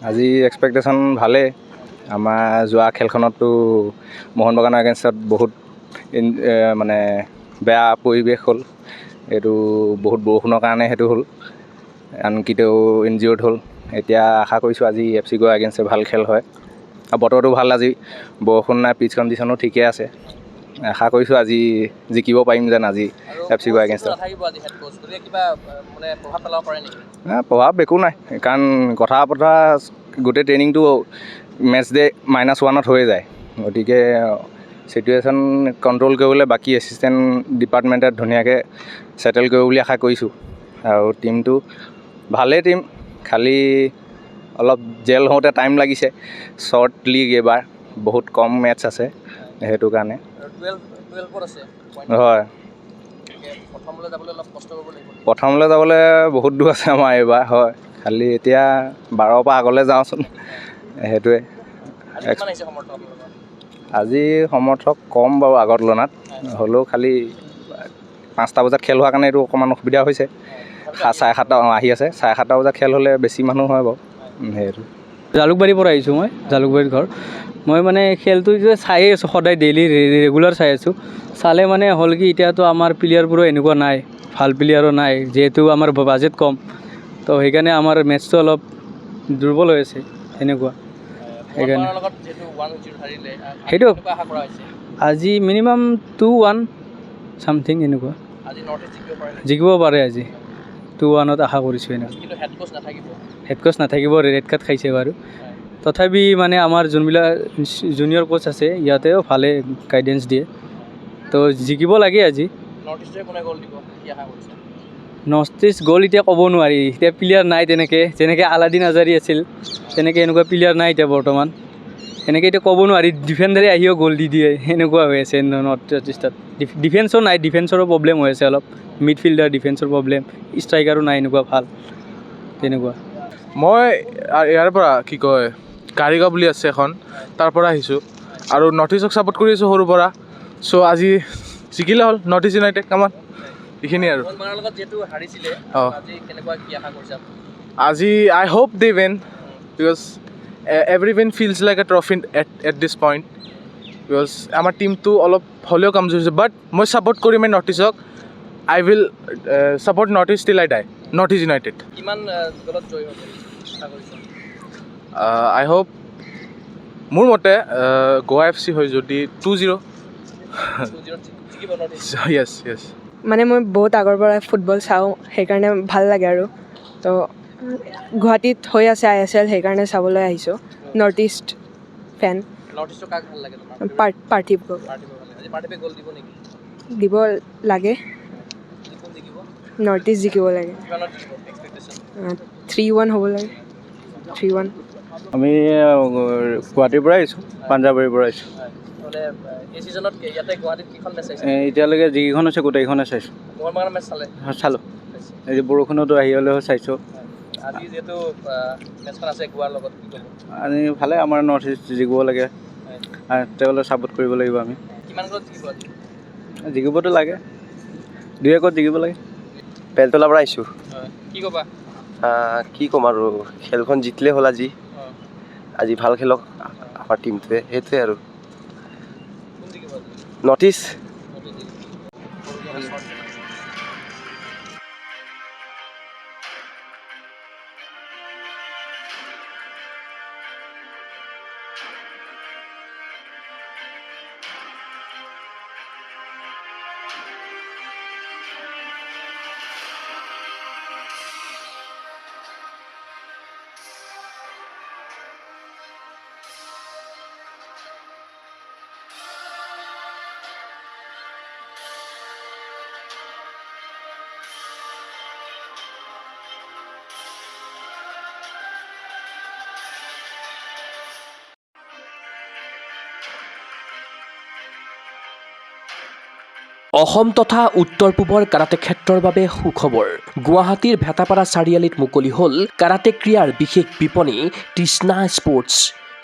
আজি এক্সপেক্টেশ্যন ভালেই। আমাৰ যোৱা খেলখনতো মোহন বাগানৰ এগেইনষ্টত বহুত মানে বেয়া পৰিৱেশ হ'ল। এইটো বহুত বৰষুণৰ কাৰণে সেইটো হ'ল, আনকি তেওঁ ইনজিঅৰ্ড হ'ল। এতিয়া আশা কৰিছোঁ আজি FC গোৱা এগেইনষ্টে ভাল খেল হয়। আৰু বতৰটো ভাল, আজি বৰষুণ নাই, পিচ কণ্ডিশ্যনো ঠিকে আছে। আশা কৰিছোঁ আজি জিকিব পাৰিম যেন আজি FC গোৱা এগেইনষ্টত। প্ৰভাৱ একো নাই, কাৰণ কথা গোটেই ট্ৰেইনিংটো মেটচ ডে -1 হৈয়ে যায়। গতিকে চিটুৱেশ্যন কণ্ট্ৰল কৰিবলৈ বাকী এছিষ্টেণ্ট ডিপাৰ্টমেণ্টে ধুনীয়াকৈ ছেটেল কৰিব বুলি আশা কৰিছোঁ। আৰু টীমটো ভালেই টীম, খালি অলপ জেল হওঁতে টাইম লাগিছে। শ্বৰ্ট লীগ এইবাৰ, বহুত কম মেটচ আছে, সেইটো কাৰণে। হয়, প্ৰথমলৈ যাবলৈ বহুত দূৰ আছে আমাৰ এইবাৰ, হয়। খালি এতিয়া 12ৰ পৰা আগলৈ যাওঁচোন, সেইটোৱে। আজি সমৰ্থক কম বাৰু আগৰ তুলনাত, হ'লেও খালি 5টা বজাত খেল হোৱাৰ কাৰণে এইটো অকণমান অসুবিধা হৈছে। 7:30 আহি আছে, 7:30 বজাত খেল হ'লে বেছি মানুহ হয় বাৰু, সেইটো। জালুকবাৰীৰ পৰা আহিছোঁ মই, জালুকবাৰীৰ ঘৰ। মই মানে খেলটো যে চায়ে আছোঁ, সদায় ডেইলি ৰেগুলাৰ চাই আছোঁ। চালে মানে হ'ল কি, এতিয়াতো আমাৰ প্লেয়াৰবোৰো এনেকুৱা নাই, ভাল প্লেয়াৰো নাই, যিহেতু আমাৰ বাজেট কম। তো সেইকাৰণে আমাৰ মেটচটো অলপ দুৰ্বল হৈ আছে, সেনেকুৱা। সেইকাৰণে সেইটো আজি মিনিমাম 2-1 ছামথিং এনেকুৱা জিকিব পাৰে। আজি 2-1ত আশা কৰিছোঁ। এনেকুৱা হেড কোচ নাথাকিব, ৰেড কাৰ্ড খাইছে বাৰু। তথাপি মানে আমাৰ যোনবিলাক জুনিয়ৰ কোচ আছে, ইয়াতেও ভালে গাইডেঞ্চ দিয়ে, তো জিকিব লাগে আজি। নৰ্থ ইষ্ট গ'ল এতিয়া ক'ব নোৱাৰি, এতিয়া প্লেয়াৰ নাই যেনেকৈ আলাদিন আজাৰী আছিল, তেনেকৈ এনেকুৱা প্লেয়াৰ নাই এতিয়া বৰ্তমান। এনেকৈ এতিয়া ক'ব নোৱাৰি, ডিফেণ্ডাৰে আহিও গ'ল দি দিয়ে, সেনেকুৱা হৈ আছে নৰ্থ ইষ্টত। ডিফেন্সো নাই, ডিফেন্সৰো প্ৰব্লেম হৈ আছে অলপ। মিডফিল্ডাৰ ডিফেন্সৰ প্ৰব্লেম, ষ্ট্ৰাইকাৰো নাই এনেকুৱা ভাল, তেনেকুৱা। মই ইয়াৰ পৰা কি কয় কাৰিগাঁও বুলি আছে এখন, তাৰ পৰা আহিছোঁ আৰু নৰ্থ ইষ্টক ছাপোৰ্ট কৰি আছোঁ সৰুৰ পৰা। চ' আজি জিকিলে হ'ল নৰ্থ ইষ্ট ইউনাইটেড, কামান এইখিনিয়ে আৰু। আজি I hope they win, because every win feels like a trophy at this point. Because আমাৰ টীমটো অলপ হ'লেও কমজোৰ হৈছে, বাট মই ছাপোৰ্ট কৰিমেই north stock. I will support north east টিল আই ডাই, নৰ্থ ইষ্ট ইউনাইটেড। আই হোপ, মোৰ মতে গোৱা FC হয় যদি 2-0। য়েছ য়েছ। মানে মই বহুত আগৰ পৰা ফুটবল চাওঁ, সেইকাৰণে ভাল লাগে আৰু। তো গুৱাহাটীত হৈ আছে ISL, সেইকাৰণে চাবলৈ আহিছোঁ। নৰ্থ ইষ্ট ফেন। পাৰ্থিৱ দিব লাগে, নৰ্থ ইষ্ট জিকিব লাগে। 3-1 হ'ব লাগে, 3-1। আমি গুৱাহাটীৰ পৰা আহিছোঁ, পাঞ্জাবাৰীৰ পৰা আহিছোঁ। এতিয়ালৈকে যিকেইখন আছে গোটেইকেইখনে চাইছোঁ। চালোঁ, এই বৰষুণতো আহি হ'লেও চাইছোঁ। আজি ভালে, আমাৰ নৰ্থ ইষ্ট জিকিব লাগে, তেওঁলোকে ছাপোৰ্ট কৰিব লাগিব আমি। জিকিবতো লাগে, 2-1 জিকিব লাগে। বেলতলাৰ পৰা আহিছোঁ। কি ক'ম আৰু, খেলখন জিকিলে হ'ল আজি। আজি ভাল খেলক আমাৰ টীমটোৱে, সেইটোৱে আৰু। North east. অসম তথা উত্তৰ পূবৰ কাৰাটে ক্ষেত্ৰৰ বাবে সুখবৰ। গুৱাহাটীৰ ভেটাপাৰা চাৰিআলিত মুকলি হ'ল কাৰাটে ক্ৰীড়াৰ বিশেষ বিপণী তৃষ্ণা স্পৰ্টছ।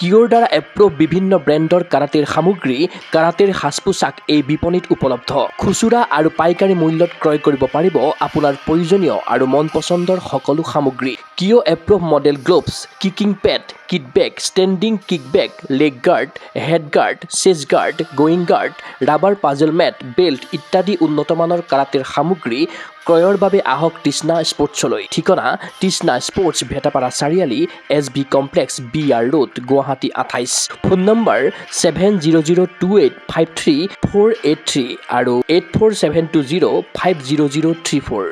কিঅ'ৰ দ্বাৰা এপ্ৰুভ বিভিন্ন ব্ৰেণ্ডৰ কাৰাটেৰ সামগ্ৰী, কাৰাটেৰ সাজ পোছাক এই বিপণীত উপলব্ধ। খুচুৰা আৰু পাইকাৰী মূল্যত ক্ৰয় কৰিব পাৰিব আপোনাৰ প্ৰয়োজনীয় আৰু মন পচন্দৰ সকলো সামগ্ৰী। কিঅ' approve model gloves, kicking pad, kit bag, standing kick bag, leg guard, head guard, chest guard, groin guard, rubber puzzle mat, belt ইত্যাদি উন্নতমানৰ কাৰাটেৰ সামগ্ৰী ক্ৰয়ৰ বাবে আহক তৃষ্ণা স্পৰ্টছলৈ। ঠিকনা তৃষ্ণা স্পৰ্টছ, ভেটাপাৰা চাৰিআলি, SB complex, BR road, Guwahati 28। Phone number 7002853483 আৰু 84720500034।